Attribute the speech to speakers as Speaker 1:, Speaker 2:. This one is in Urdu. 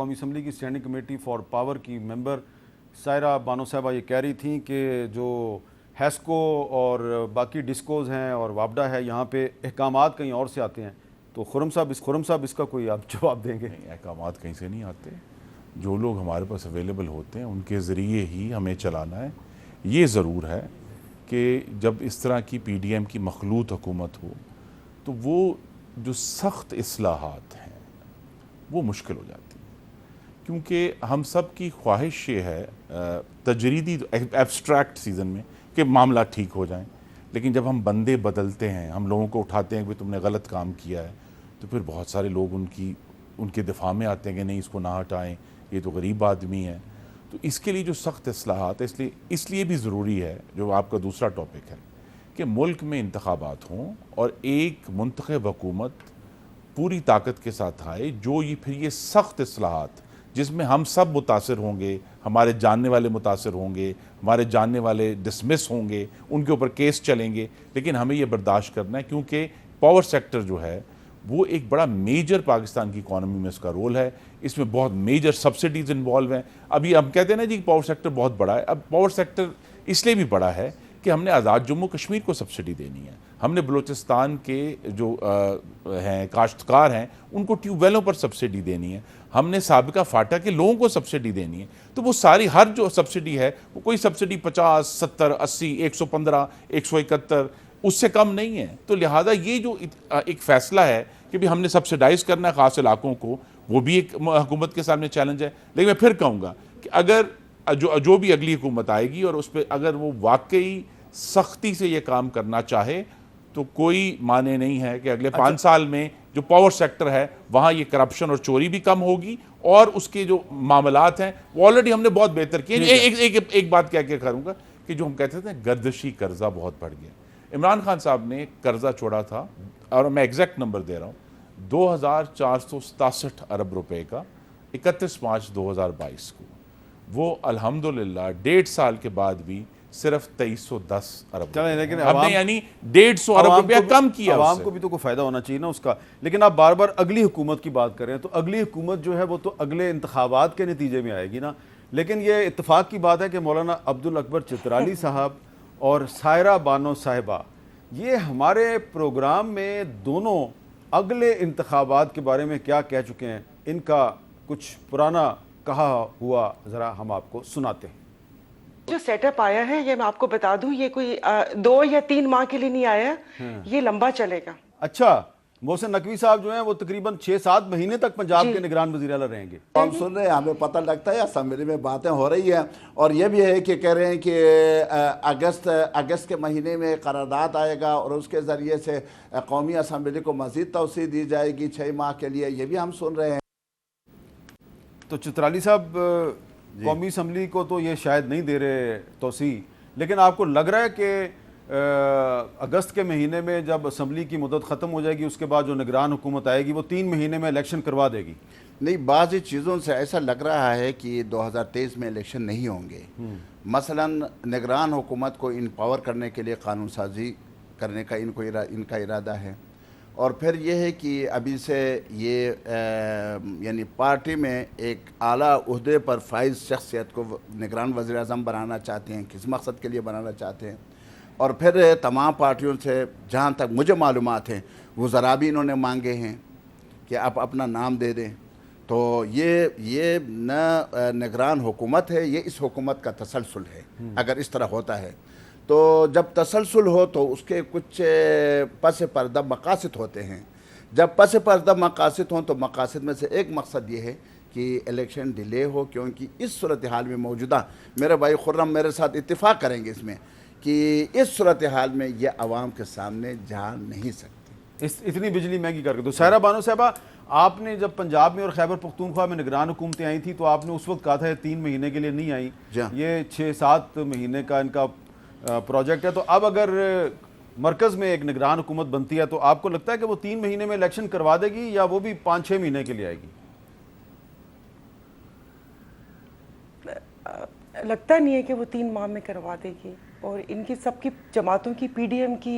Speaker 1: قومی اسمبلی کی اسٹینڈنگ کمیٹی فار پاور کی ممبر سائرہ بانو صاحبہ یہ کہہ رہی تھیں کہ جو ہیسکو اور باقی ڈسکوز ہیں اور وابڈا ہے یہاں پہ احکامات کہیں اور سے آتے ہیں، تو خرم صاحب اس کا کوئی آپ جواب دیں گے؟
Speaker 2: احکامات کہیں سے نہیں آتے، جو لوگ ہمارے پاس اویلیبل ہوتے ہیں ان کے ذریعے ہی ہمیں چلانا ہے۔ یہ ضرور ہے کہ جب اس طرح کی پی ڈی ایم کی مخلوط حکومت ہو تو وہ جو سخت اصلاحات ہیں وہ مشکل ہو جاتی ہیں، کیونکہ ہم سب کی خواہش یہ ہے تجریدی ایبسٹریکٹ سیزن میں کہ معاملات ٹھیک ہو جائیں، لیکن جب ہم بندے بدلتے ہیں، ہم لوگوں کو اٹھاتے ہیں کہ تم نے غلط کام کیا ہے، تو پھر بہت سارے لوگ ان کے دفاع میں آتے ہیں کہ نہیں اس کو نہ ہٹائیں، یہ تو غریب آدمی ہے۔ تو اس کے لیے جو سخت اصلاحات ہے، اس لیے بھی ضروری ہے، جو آپ کا دوسرا ٹاپک ہے، کہ ملک میں انتخابات ہوں اور ایک منتخب حکومت پوری طاقت کے ساتھ آئے، جو یہ سخت اصلاحات جس میں ہم سب متاثر ہوں گے، ہمارے جاننے والے متاثر ہوں گے، ہمارے جاننے والے ڈسمس ہوں گے، ان کے اوپر کیس چلیں گے، لیکن ہمیں یہ برداشت کرنا ہے، کیونکہ پاور سیکٹر جو ہے وہ ایک بڑا میجر پاکستان کی اکانومی میں اس کا رول ہے، اس میں بہت میجر سبسڈیز انوالو ہیں۔ ابھی ہم کہتے ہیں نا جی پاور سیکٹر بہت بڑا ہے، اب پاور سیکٹر اس لیے بھی بڑا ہے کہ ہم نے آزاد جموں کشمیر کو سبسڈی دینی ہے، ہم نے بلوچستان کے جو ہیں کاشتکار ہیں ان کو ٹیوب ویلوں پر سبسڈی دینی ہے، ہم نے سابقہ فاٹا کے لوگوں کو سبسڈی دینی ہے۔ تو وہ ساری ہر جو سبسڈی ہے وہ کوئی سبسڈی 50 70 80 115 171 اس سے کم نہیں ہے۔ تو لہٰذا یہ جو ایک فیصلہ ہے کہ بھی ہم نے سبسڈائز کرنا ہے خاص علاقوں کو، وہ بھی ایک حکومت کے سامنے چیلنج ہے۔ لیکن میں پھر کہوں گا کہ اگر جو بھی اگلی حکومت آئے گی اور اس پہ اگر وہ واقعی سختی سے یہ کام کرنا چاہے تو کوئی معنی نہیں ہے کہ اگلے 5 سال میں جو پاور سیکٹر ہے وہاں یہ کرپشن اور چوری بھی کم ہوگی، اور اس کے جو معاملات ہیں وہ آلریڈی ہم نے بہت بہتر کیے۔ ایک بات کہہ کے کروں گا کہ جو ہم کہتے تھے گردشی قرضہ بہت بڑھ گیا، عمران خان صاحب نے قرضہ چھوڑا تھا، اور میں ایگزیکٹ نمبر دے رہا ہوں، 2467 ارب روپے کا 31 مارچ 2022 کو، وہ الحمدللہ 1.5 سال کے بعد بھی صرف 2310 ارب،
Speaker 1: لیکن
Speaker 2: ہم نے یعنی 150 ارب روپیہ کم کیا۔
Speaker 1: عوام کو بھی تو کوئی فائدہ ہونا چاہیے نا اس کا۔ لیکن آپ بار بار اگلی حکومت کی بات کر رہے ہیں، تو اگلی حکومت جو ہے وہ تو اگلے انتخابات کے نتیجے میں آئے گی نا۔ لیکن یہ اتفاق کی بات ہے کہ مولانا عبدالاکبر چترالی صاحب اور سائرہ بانو صاحبہ یہ ہمارے پروگرام میں دونوں اگلے انتخابات کے بارے میں کیا کہہ چکے ہیں، ان کا کچھ پرانا کہا ہوا ذرا ہم آپ کو سناتے ہیں۔
Speaker 3: جو سیٹ اپ آیا ہے یہ میں آپ کو بتا دوں، یہ کوئی 2 یا 3 ماہ کے لیے نہیں آیا، یہ لمبا چلے گا۔
Speaker 1: اچھا، محسن نقوی صاحب جو ہیں وہ تقریباً 6-7 مہینے تک پنجاب کے نگران وزیر اعلیٰ رہیں گے۔
Speaker 4: ہم سن رہے ہیں، ہمیں پتہ لگتا ہے اسمبلی میں باتیں ہو رہی ہیں، اور یہ بھی ہے کہ کہہ رہے ہیں کہ اگست کے مہینے میں قرارداد آئے گا اور اس کے ذریعے سے قومی اسمبلی کو مزید توسیع دی جائے گی 6 ماہ کے لیے، یہ بھی ہم سن رہے ہیں۔
Speaker 1: تو چترالی صاحب قومی اسمبلی کو تو یہ شاید نہیں دے رہے توسیع، لیکن آپ کو لگ رہا ہے کہ اگست کے مہینے میں جب اسمبلی کی مدت ختم ہو جائے گی اس کے بعد جو نگران حکومت آئے گی وہ 3 مہینے میں الیکشن کروا دے گی؟
Speaker 4: نہیں، بعض چیزوں سے ایسا لگ رہا ہے کہ 2023 میں الیکشن نہیں ہوں گے۔ مثلا نگران حکومت کو امپاور کرنے کے لیے قانون سازی کرنے کا ان کا ارادہ ہے، اور پھر یہ ہے کہ ابھی سے یہ یعنی پارٹی میں ایک اعلیٰ عہدے پر فائز شخصیت کو نگران وزیر اعظم بنانا چاہتے ہیں، کس مقصد کے لیے بنانا چاہتے ہیں، اور پھر تمام پارٹیوں سے جہاں تک مجھے معلومات ہیں وزراء بھی انہوں نے مانگے ہیں کہ آپ اپنا نام دے دیں۔ تو یہ نہ نگران حکومت ہے، یہ اس حکومت کا تسلسل ہے۔ اگر اس طرح ہوتا ہے تو جب تسلسل ہو تو اس کے کچھ پس پردہ مقاصد ہوتے ہیں، جب پس پردہ مقاصد ہوں تو مقاصد میں سے ایک مقصد یہ ہے کہ الیکشن ڈیلے ہو، کیونکہ اس صورتحال میں موجودہ میرے بھائی خرم میرے ساتھ اتفاق کریں گے اس میں کہ اس صورتحال میں یہ عوام کے سامنے جا نہیں سکتی،
Speaker 1: اتنی بجلی مہنگی کر کے۔ تو سائرہ بانو صاحبہ، آپ نے جب پنجاب میں اور خیبر پختونخوا میں نگران حکومتیں آئی تھیں تو آپ نے اس وقت کہا تھا یہ 3 مہینے کے لیے نہیں آئیں، یہ 6-7 مہینے کا ان کا پروجیکٹ ہے۔ تو اب اگر مرکز میں ایک نگران حکومت بنتی ہے تو آپ کو لگتا ہے کہ وہ 3 مہینے میں الیکشن کروا دے گی یا وہ بھی 5-6 مہینے کے لیے آئے گی؟
Speaker 3: لگتا نہیں ہے کہ وہ 3 ماہ میں کروا دے گی، اور ان کی سب کی جماعتوں کی پی ڈی ایم کی